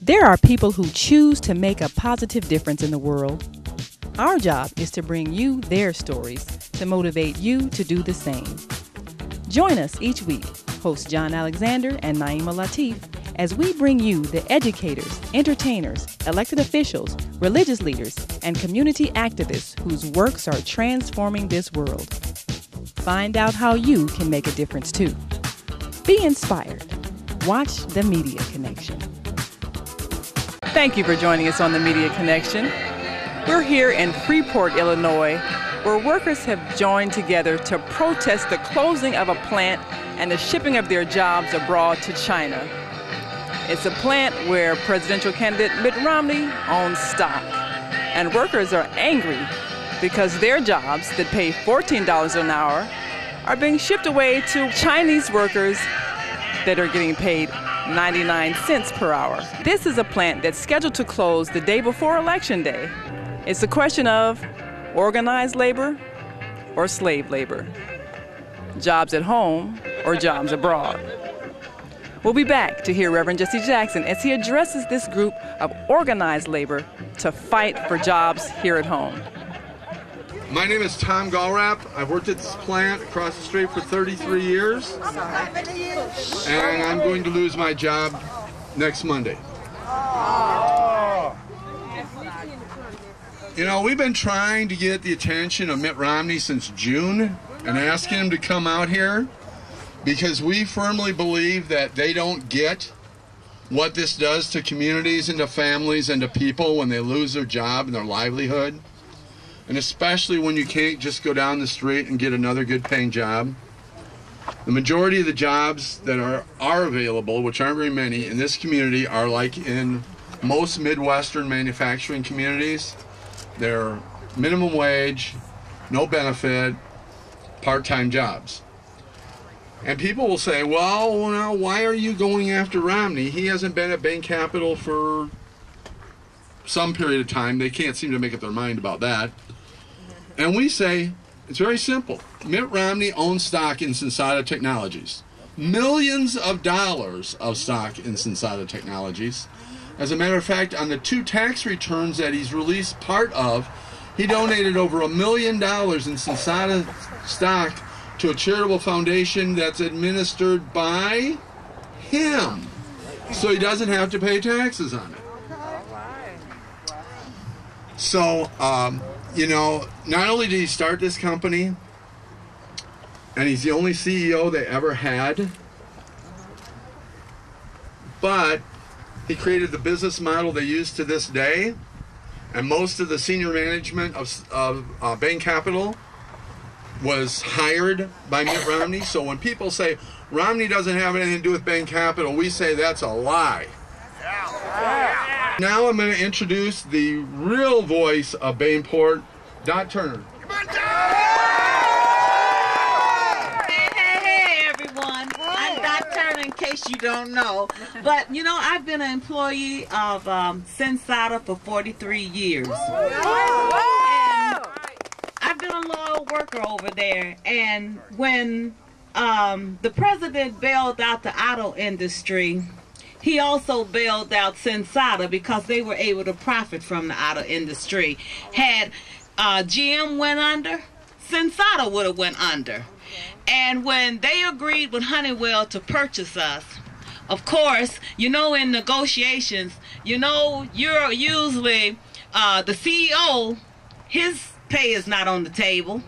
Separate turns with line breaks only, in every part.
There are people who choose to make a positive difference in the world. Our job is to bring you their stories to motivate you to do the same. Join us each week, host John Alexander and Naima Latif, as we bring you the educators, entertainers, elected officials, religious leaders, and community activists whose works are transforming this world. Find out how you can make a difference too. Be inspired. Watch The Media Connection. Thank you for joining us on The Media Connection. We're here in Freeport, Illinois, where workers have joined together to protest the closing of a plant and the shipping of their jobs abroad to China. It's a plant where presidential candidate Mitt Romney owns stock, and workers are angry because their jobs that pay $14 an hour are being shipped away to Chinese workers that are getting paid 99 cents per hour. This is a plant that's scheduled to close the day before Election Day. It's a question of organized labor or slave labor, jobs at home or jobs abroad. We'll be back to hear Reverend Jackson as he addresses this group of organized labor to fight for jobs here at home.
My name is Tom Gallrap. I've worked at this plant across the street for 33 years, and I'm going to lose my job next Monday. You know, we've been trying to get the attention of Mitt Romney since June and asking him to come out here because we firmly believe that they don't get what this does to communities and to families and to people when they lose their job and their livelihood. And especially when you can't just go down the street and get another good paying job. The majority of the jobs that are available, which aren't very many, in this community are like in most Midwestern manufacturing communities. They're minimum wage, no benefit, part-time jobs. And people will say, well, now why are you going after Romney? He hasn't been at Bain Capital for some period of time. They can't seem to make up their mind about that. And we say, it's very simple. Mitt Romney owns stock in Sensata Technologies. Millions of dollars of stock in Sensata Technologies. As a matter of fact, on the 2 tax returns that he's released part of, he donated over $1 million in Sensata stock to a charitable foundation that's administered by him. So he doesn't have to pay taxes on it. So, you know, not only did he start this company, and he's the only CEO they ever had, but he created the business model they use to this day, and most of the senior management of Bain Capital was hired by Mitt Romney. So when people say Romney doesn't have anything to do with Bain Capital, we say that's a lie. Now I'm going to introduce the real voice of Bainport, Dot Turner.
Hey, everyone. I'm Dot Turner, in case you don't know. But, you know, I've been an employee of Sensata for 43 years. And I've been a loyal worker over there. And when the president bailed out the auto industry, he also bailed out Sensata because they were able to profit from the auto industry. Had GM went under, Sensata would have went under. And when they agreed with Honeywell to purchase us, of course, you know, in negotiations, you know, you're usually the CEO, his pay is not on the table.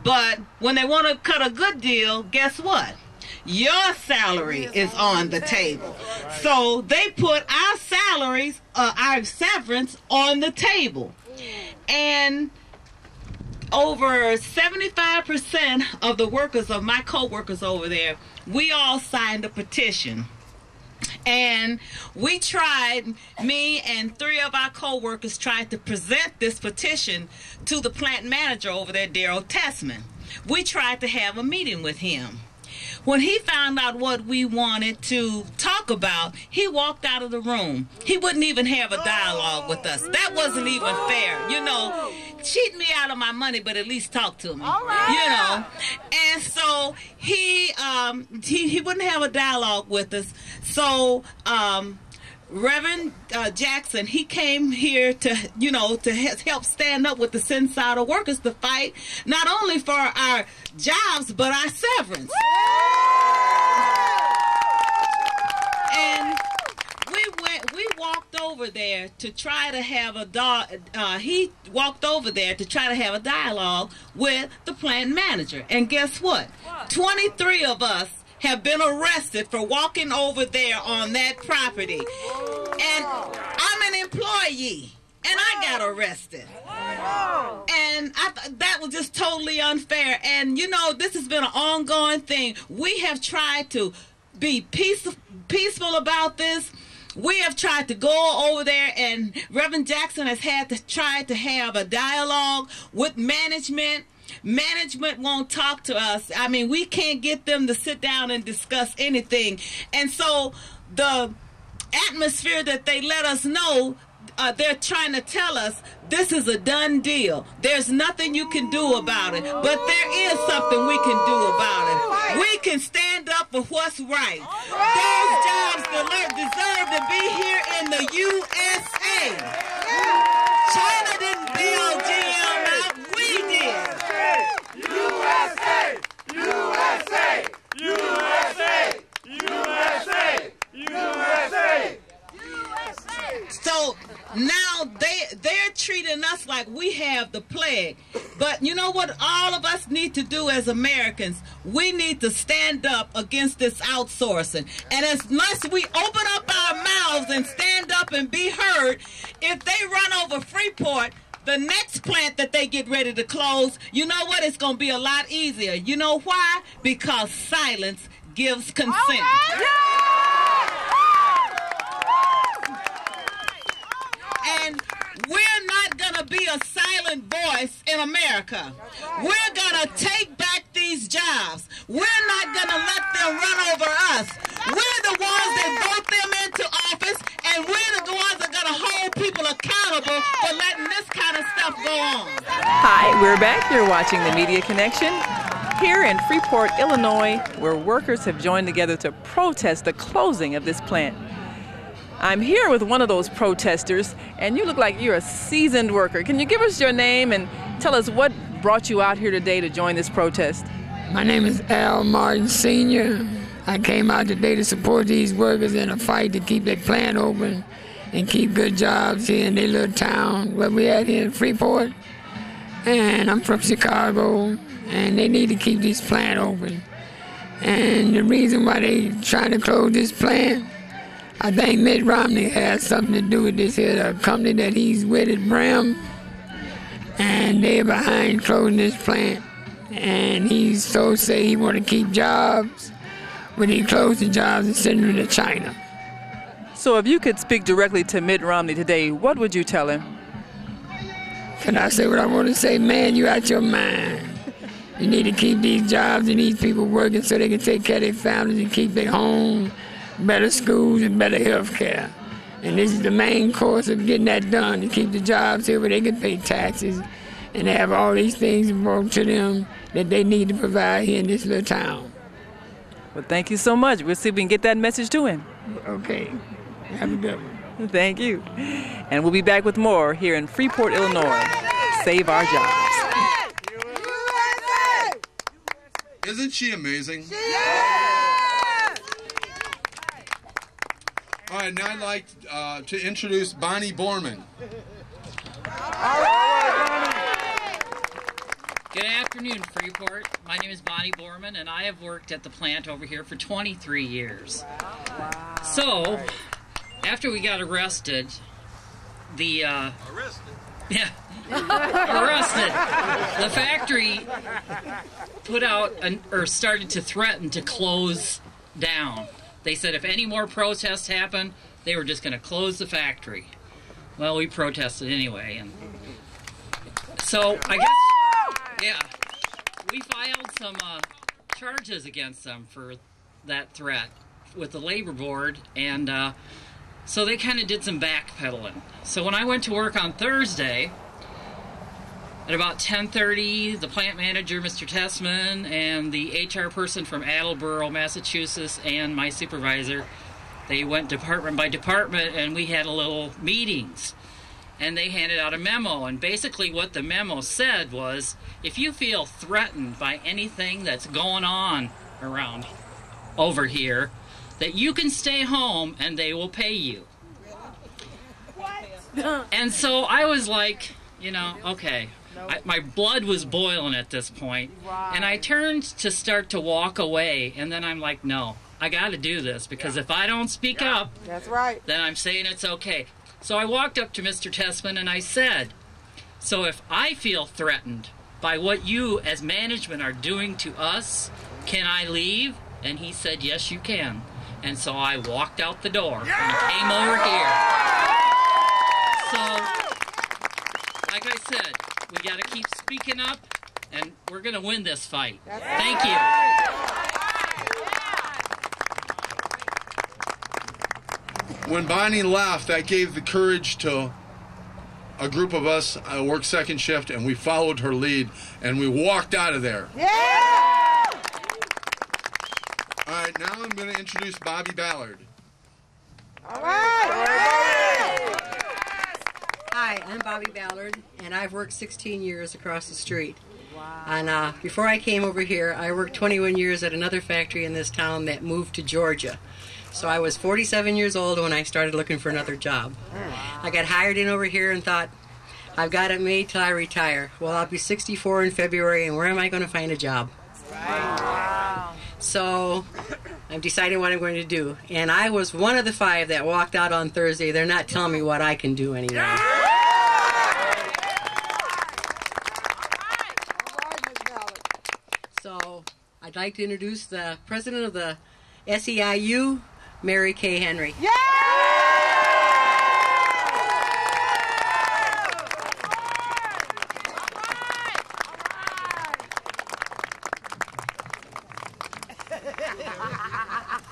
But when they want to cut a good deal, guess what? Your salary is on the table. So they put our salaries, our severance on the table. And over 75% of the workers, of my co-workers over there, we all signed a petition. And we tried, me and 3 of our co-workers tried to present this petition to the plant manager over there, Daryl Tessman. We tried to have a meeting with him. When he found out what we wanted to talk about, he walked out of the room. He wouldn't even have a dialogue with us. That wasn't even fair. You know, cheat me out of my money, but at least talk to me. You know. And so he wouldn't have a dialogue with us. So Reverend Jackson, he came here to, to help stand up with the Sensata workers to fight not only for our jobs, but our severance. And we walked over there to try to have he walked over there to try to have a dialogue with the plant manager. And guess what? 23 of us have been arrested for walking over there on that property. And I'm an employee, and I got arrested. And that was just totally unfair. And, this has been an ongoing thing. We have tried to be peaceful about this. We have tried to go over there, and Reverend Jackson has tried to have a dialogue with management. Management won't talk to us. I mean, we can't get them to sit down and discuss anything. And so the atmosphere that they let us know, they're trying to tell us this is a done deal. There's nothing you can do about it. But there is something we can do about it. We can stand up for what's right. Those jobs deserve to be here in the U.S.A. China didn't build GM out. We did. USA! USA! USA! USA! USA! So now they're treating us like we have the plague. But you know what all of us need to do as Americans? We need to stand up against this outsourcing. And unless we open up our mouths and stand up and be heard, if they run over Freeport, the next plant that they get ready to close, you know what? It's going to be a lot easier. You know why? Because silence gives consent. And we're not going to be a silent voice in America. We're going to take back these jobs. We're not going to let them run over us. We're the ones that vote them into office, and we're the ones that are going to hold people accountable for letting this kind of stuff go on.
Hi, we're back. You're watching The Media Connection here in Freeport, Illinois, where workers have joined together to protest the closing of this plant. I'm here with one of those protesters, and you look like you're a seasoned worker. Can you give us your name and tell us what brought you out here today to join this protest?
My name is Al Martin Sr. I came out today to support these workers in a fight to keep their plant open and keep good jobs here in their little town where we at here in Freeport. And I'm from Chicago, and they need to keep this plant open. And the reason why they trying to close this plant, I think Mitt Romney has something to do with this here, the company that he's with at Bram, and they're behind closing this plant. And he's so say he want to keep jobs, but he closed the jobs and send them to China.
So if you could speak directly to Mitt Romney today, what would you tell him?
Can I say what I want to say? Man, you out your mind. You need to keep these jobs and these people working so they can take care of their families and keep their home, better schools, and better health care. And this is the main course of getting that done, to keep the jobs here where they can pay taxes and have all these things brought to them that they need to provide here in this little town.
Well, thank you so much. We'll see if we can get that message to him.
Okay. Have a good one.
Thank you. And we'll be back with more here in Freeport, Illinois. Save our jobs.
Isn't she amazing? All right, now I'd like to introduce Bonnie Borman.
Good afternoon, Freeport. My name is Bonnie Borman, and I have worked at the plant over here for 23 years. So, after we got arrested, arrested, the factory put out or started to threaten to close down. They said if any more protests happened, they were just going to close the factory. Well, we protested anyway, and so I guess, yeah, we filed some charges against them for that threat with the labor board, and so they kind of did some backpedaling. So when I went to work on Thursday, at about 10:30, the plant manager, Mr. Tessman, and the HR person from Attleboro, Massachusetts, and my supervisor, they went department by department, and we had a little meetings. And they handed out a memo, and basically what the memo said was, if you feel threatened by anything that's going on around over here, that you can stay home and they will pay you. And so I was like, you know, okay. My blood was boiling at this point, and I turned to start to walk away, and then I'm like, no, I got to do this, because if I don't speak up,
that's right,
then I'm saying it's okay. So I walked up to Mr. Tessman and I said, so if I feel threatened by what you as management are doing to us, can I leave? And he said, yes, you can. And so I walked out the door and came over here. So, like I said, we got to keep speaking up, and we're going to win this fight. Thank you.
When Bonnie left, that gave the courage to a group of us work second shift, and we followed her lead, and we walked out of there.
Yeah!
All right, now I'm going to introduce Bobby Ballard.
All right!
Hi, I'm Bobby Ballard, and I've worked 16 years across the street. Wow. And before I came over here, I worked 21 years at another factory in this town that moved to Georgia. So I was 47 years old when I started looking for another job. Wow. I got hired in over here and thought, I've got it made till I retire. Well, I'll be 64 in February, and where am I going to find a job? Wow. So I'm deciding what I'm going to do. And I was one of the 5 that walked out on Thursday. They're not telling me what I can do anymore. So I'd like to introduce the president of the SEIU, Mary Kay Henry.
Yeah!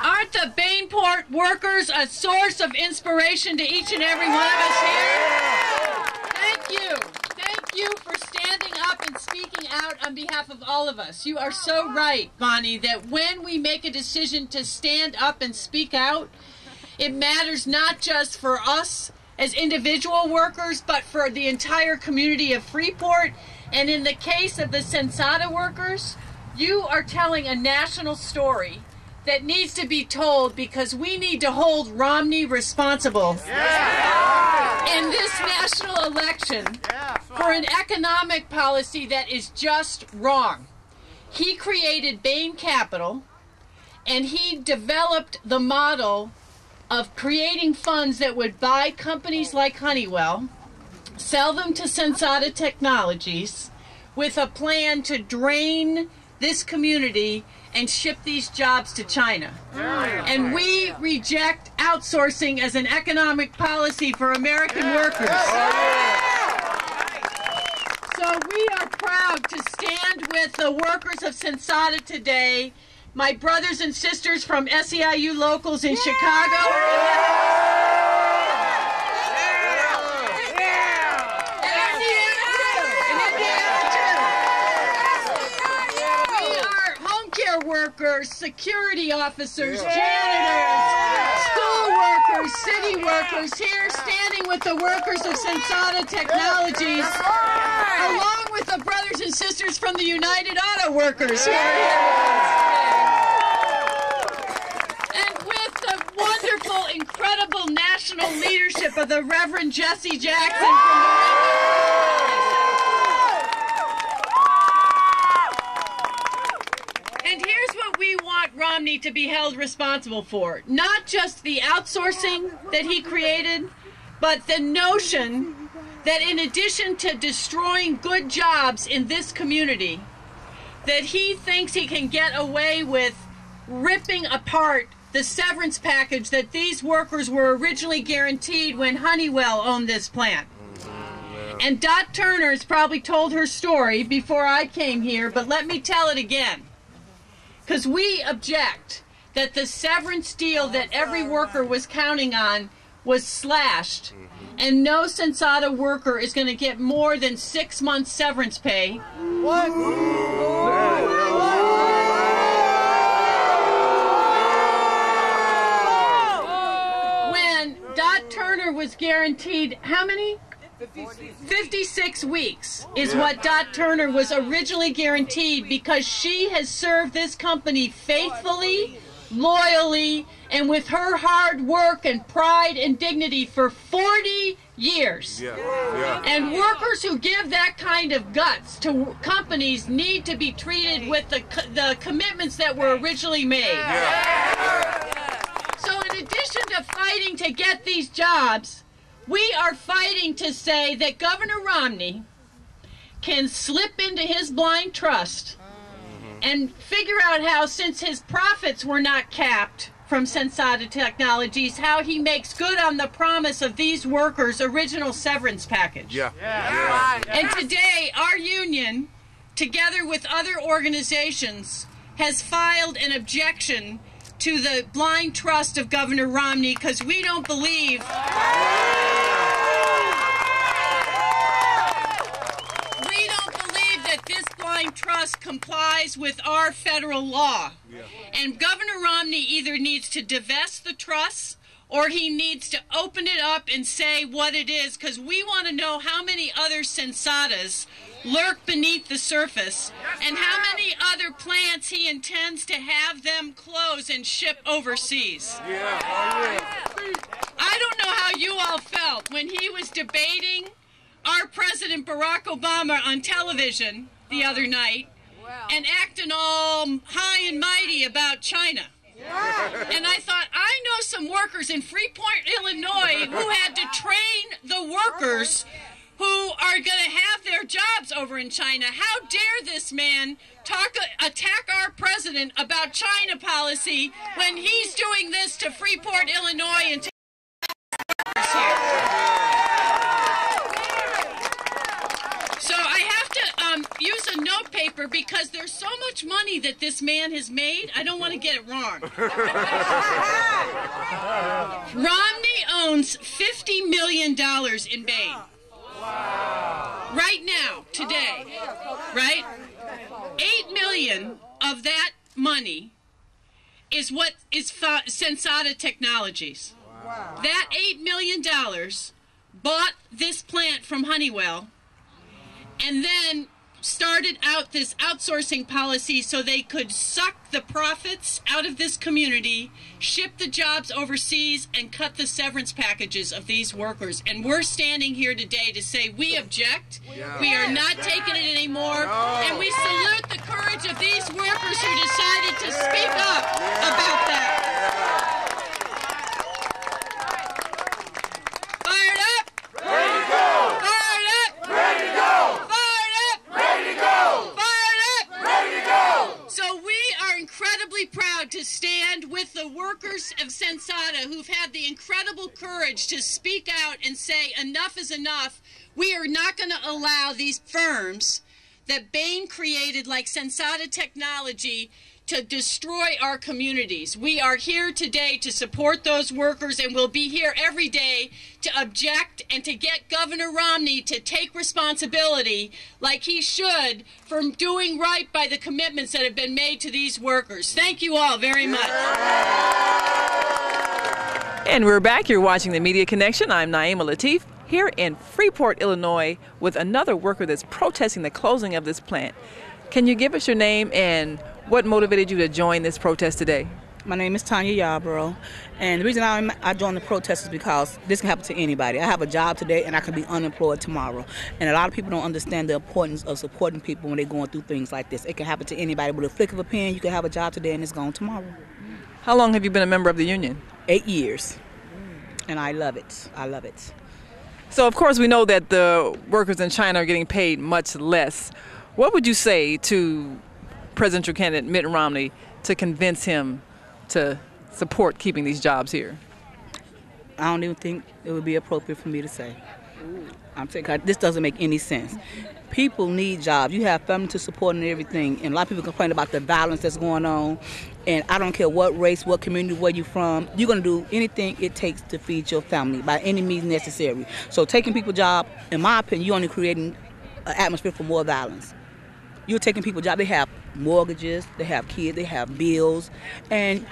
Aren't the Bainport workers a source of inspiration to each and every one of us here? Thank you. Thank you for standing up and speaking out on behalf of all of us. You are so right, Bonnie, that when we make a decision to stand up and speak out, it matters not just for us as individual workers, but for the entire community of Freeport. And in the case of the Sensata workers, you are telling a national story that needs to be told, because we need to hold Romney responsible in this national election for an economic policy that is just wrong. He created Bain Capital, and he developed the model of creating funds that would buy companies like Honeywell, sell them to Sensata Technologies, with a plan to drain this community and ship these jobs to China. And we reject outsourcing as an economic policy for American workers. So we are proud to stand with the workers of Sensata today, my brothers and sisters from SEIU locals in Chicago. Workers, security officers, janitors, school workers, city workers, here standing with the workers of Sensata Technologies, along with the brothers and sisters from the United Auto Workers who are here with us. And with the wonderful, incredible national leadership of the Reverend Jackson from the we want Romney to be held responsible for. Not just the outsourcing that he created, but the notion that in addition to destroying good jobs in this community, that he thinks he can get away with ripping apart the severance package that these workers were originally guaranteed when Honeywell owned this plant. And Dot Turner's probably told her story before I came here, but let me tell it again. Because we object that the severance deal that every worker was counting on was slashed, and no Sensata worker is going to get more than 6 months severance pay. What? Turner was guaranteed how many? 56 weeks is what Dot Turner was originally guaranteed, because she has served this company faithfully, loyally, and with her hard work and pride and dignity for 40 years. And workers who give that kind of guts to companies need to be treated with the commitments that were originally made. So in addition to fighting to get these jobs, we are fighting to say that Governor Romney can slip into his blind trust and figure out how, since his profits were not capped from Sensata Technologies, how he makes good on the promise of these workers' original severance package. And today, our union, together with other organizations, has filed an objection to the blind trust of Governor Romney, because we don't believe that this blind trust complies with our federal law. And Governor Romney either needs to divest the trust, or he needs to open it up and say what it is, because we want to know how many other Sensatas lurk beneath the surface, and how many other plants he intends to have them close and ship overseas. I don't know how you all felt when he was debating our President Barack Obama on television the other night and acting all high and mighty about China. And I thought, I know some workers in Freeport, Illinois, who had to train the workers who are going to have their jobs over in China. How dare this man attack our president about China policy when he's doing this to Freeport, Illinois, and to here. So I have to use a note paper, because there's so much money that this man has made, I don't want to get it wrong. Romney owns $50 million in Bain. Right now, today, right? $8 million of that money is what is Sensata Technologies. That $8 million bought this plant from Honeywell, and then started out this outsourcing policy so they could suck the profits out of this community, ship the jobs overseas, and cut the severance packages of these workers. And we're standing here today to say we object. We are not taking it anymore. And we salute the courage of these workers who decided to speak up about that. Fired up? Ready to go! Fired up? Ready to go! Fired up? Ready to go! Fired up? Ready to go! So we are incredibly proud to stand with the workers of Sensata, who've had the incredible courage to speak out and say enough is enough. We are not going to allow these firms that Bain created, like Sensata Technology, to destroy our communities. We are here today to support those workers, and we'll be here every day to object and to get Governor Romney to take responsibility, like he should, for doing right by the commitments that have been made to these workers. Thank you all very much.
And we're back. You're watching The Media Connection. I'm Naima Latif, here in Freeport, Illinois, with another worker that's protesting the closing of this plant. Can you give us your name and what motivated you to join this protest today?
My name is Tanya Yarborough, and the reason I joined the protest is because this can happen to anybody. I have a job today, and I can be unemployed tomorrow. And a lot of people don't understand the importance of supporting people when they're going through things like this. It can happen to anybody. With a flick of a pen, you can have a job today, and it's gone tomorrow.
How long have you been a member of the union?
8 years, and I love it. I love it.
So, of course, we know that the workers in China are getting paid much less. What would you say to presidential candidate Mitt Romney to convince him to support keeping these jobs here?
I don't even think it would be appropriate for me to say. I'm saying this doesn't make any sense. People need jobs. You have family to support and everything, and a lot of people complain about the violence that's going on. And I don't care what race, what community, where you're from, you're going to do anything it takes to feed your family by any means necessary. So taking people's jobs, in my opinion, you're only creating an atmosphere for more violence. You're taking people's jobs. They have mortgages, they have kids, they have bills, and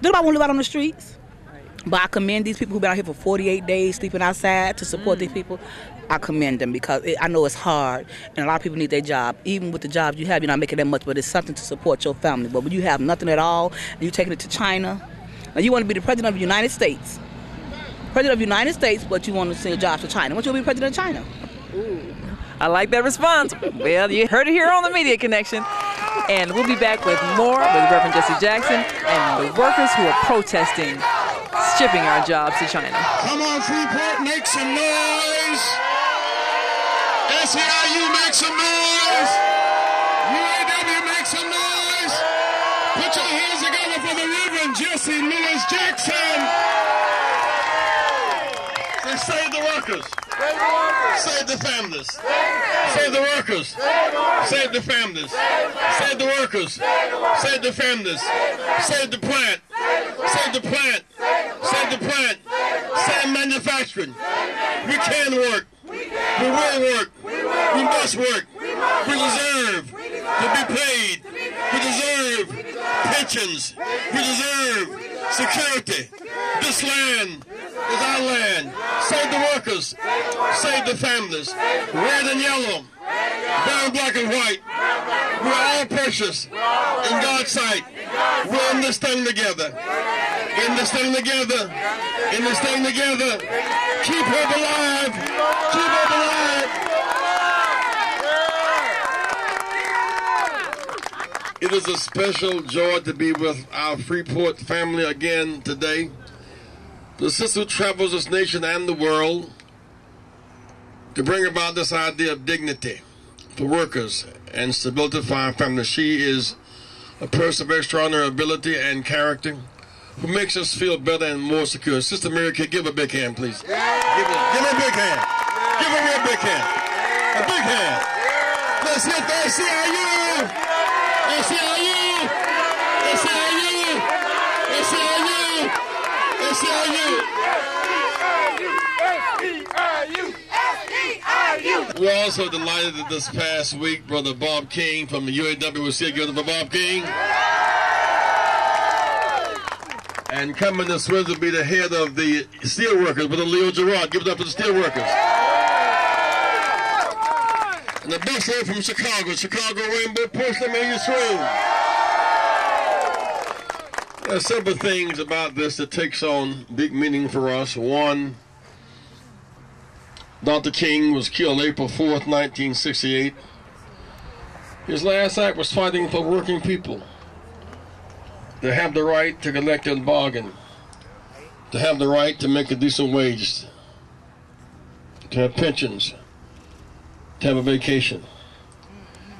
nobody want to live out on the streets. But I commend these people who've been out here for 48 days sleeping outside to support these people. I commend them because I know it's hard, and a lot of people need their job. Even with the jobs you have, you're not making that much, but it's something to support your family. But when you have nothing at all, and you're taking it to China, now you want to be the president of the United States. President of the United States, but you want to send jobs to China. What you want to be president of China?
Ooh. I like that response. Well, you heard it here on the Media Connection. And we'll be back with more with Reverend Jackson and the workers who are protesting shipping our jobs to China.
Come on, Freeport, make some noise. SEIU, make some noise. U.A.W, make some noise. Put your hands together for the Reverend Jackson. Save the workers. Save the families. Save the workers. Save the families. Save the workers. Save the families. Save the plant. Save the plant. Save the plant. Save manufacturing. We can work. We will work. We must work. We deserve to be paid. We deserve pensions. We deserve security. This land is our land. Save the workers. Save the families. Red and yellow. Brown, black, and white. We're all precious in God's sight. We're in this thing together. In this thing together. In this thing together. Keep hope alive. Keep hope alive. It is a special joy to be with our Freeport family again today. The sister who travels this nation and the world to bring about this idea of dignity for workers and stability for our families. She is a person of extraordinary ability and character who makes us feel better and more secure. Sister Mary, give a big hand, please. Give her a big hand. Give her a real big hand. A big hand. Let's hit the SEIU. SEIU. SEIU. SEIU. We're also delighted that this past week, Brother Bob King from the U.A.W. was here. Give it for Bob King. And coming this week will be the head of the steelworkers, Brother Leo Gerard. Give it up to the steelworkers. And the best lady from Chicago Rainbow Porcelain in this room. There are several things about this that takes on big meaning for us. One, Dr. King was killed April 4th, 1968. His last act was fighting for working people to have the right to collect and bargain, to have the right to make a decent wage, to have pensions, to have a vacation.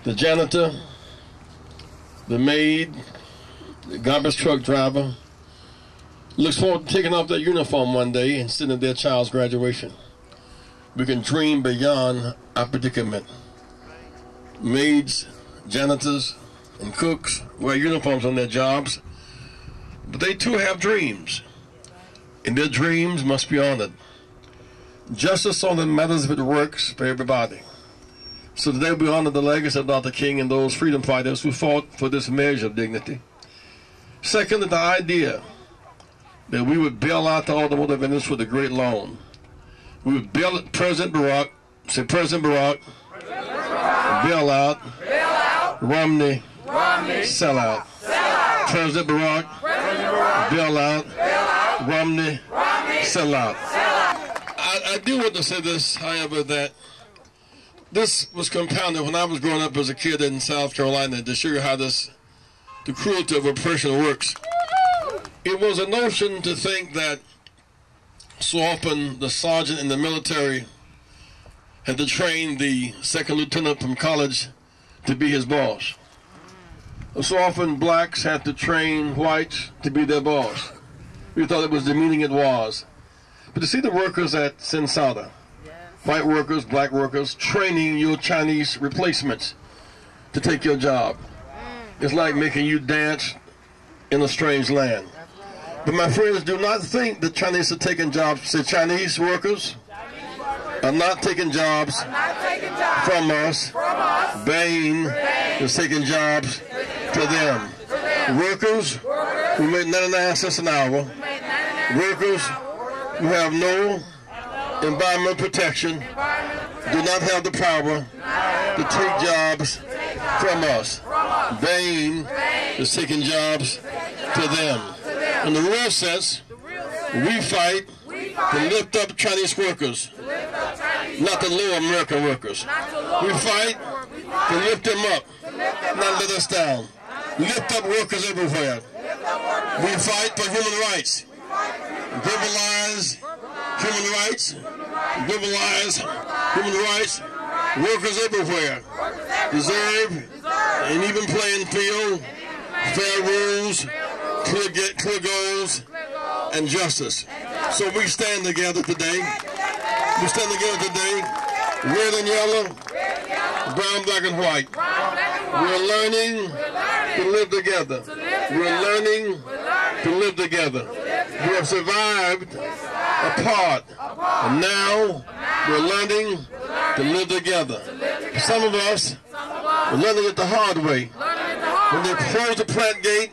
The janitor, the maid, the garbage truck driver looks forward to taking off their uniform one day and sitting at their child's graduation. We can dream beyond our predicament. Maids, janitors, and cooks wear uniforms on their jobs, but they too have dreams, and their dreams must be honored. Justice only matters if it works for everybody. So today we honor the legacy of Dr. King and those freedom fighters who fought for this measure of dignity. Second, the idea that we would bail out the automotive industry with a great loan. We would bail out President Barack, bail out, Romney, sell out. President Barack, bail out, Romney, sell out. I do want to say this, however, that this was compounded when I was growing up as a kid in South Carolina to show you how the cruelty of oppression works. It was a notion to think that so often the sergeant in the military had to train the second lieutenant from college to be his boss. So often blacks had to train whites to be their boss. We thought it was the meaning it was. But to see the workers at Sensata, white workers, black workers, training your Chinese replacements to take your job, it's like making you dance in a strange land. But my friends, do not think the Chinese are taking jobs. The Chinese workers are not taking jobs from us. Bain is taking jobs to them. Workers who make 99 cents an hour
Workers who have no environmental protection do not have the power to take jobs from us. Bain is taking jobs to them. In the real sense, we fight to lift up Chinese workers, not the low American workers. We fight to lift them up, not let us down. Lift up workers everywhere. We fight for human rights. Globalize human rights. Globalize human rights. Workers everywhere deserve an even playing field, fair rules, clear goals, and justice. So we stand together today. We stand together today, red and yellow, brown, black, and white. We're learning to live together. We're learning to live together. We have survived apart, and now we're learning to live together. Some of us are learning it the hard way. When they close the plant gate,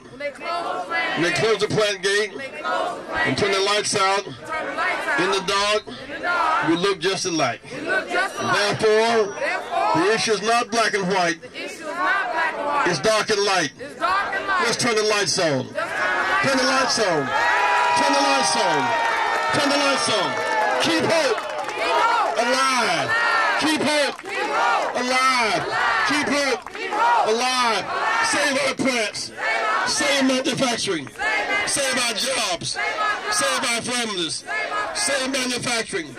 and turn the lights out in the dark, we look just alike. Therefore, the issue is not black and white. It's dark and light. Let's turn the lights on. Turn the lights on. Turn the lights on. Turn the lights on. Keep hope alive. Keep hope alive. Keep hope alive. Save our plants. Save manufacturing. Save our jobs. Save our families. Save manufacturing.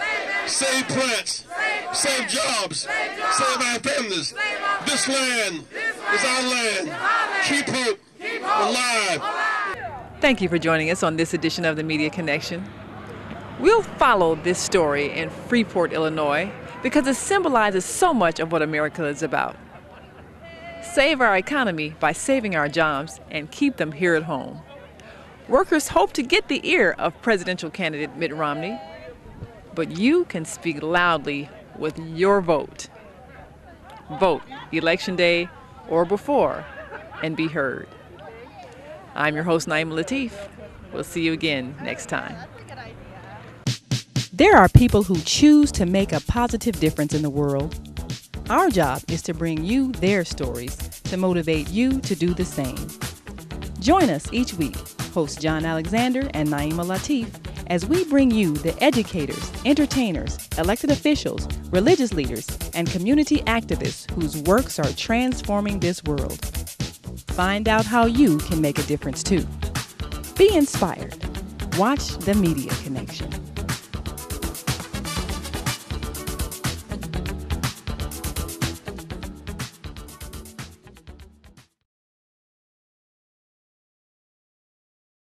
Save plants. Save jobs. Save our families. This land is our land. Keep hope alive.
Thank you for joining us on this edition of the Media Connection. We'll follow this story in Freeport, Illinois, because it symbolizes so much of what America is about. Save our economy by saving our jobs and keep them here at home. Workers hope to get the ear of presidential candidate Mitt Romney, but you can speak loudly with your vote. Vote Election Day or before and be heard. I'm your host, Naima Latif. We'll see you again next time.
There are people who choose to make a positive difference in the world. Our job is to bring you their stories to motivate you to do the same. Join us each week, host John Alexander and Naima Latif, as we bring you the educators, entertainers, elected officials, religious leaders, and community activists whose works are transforming this world. Find out how you can make a difference too. Be inspired. Watch the Media Connection.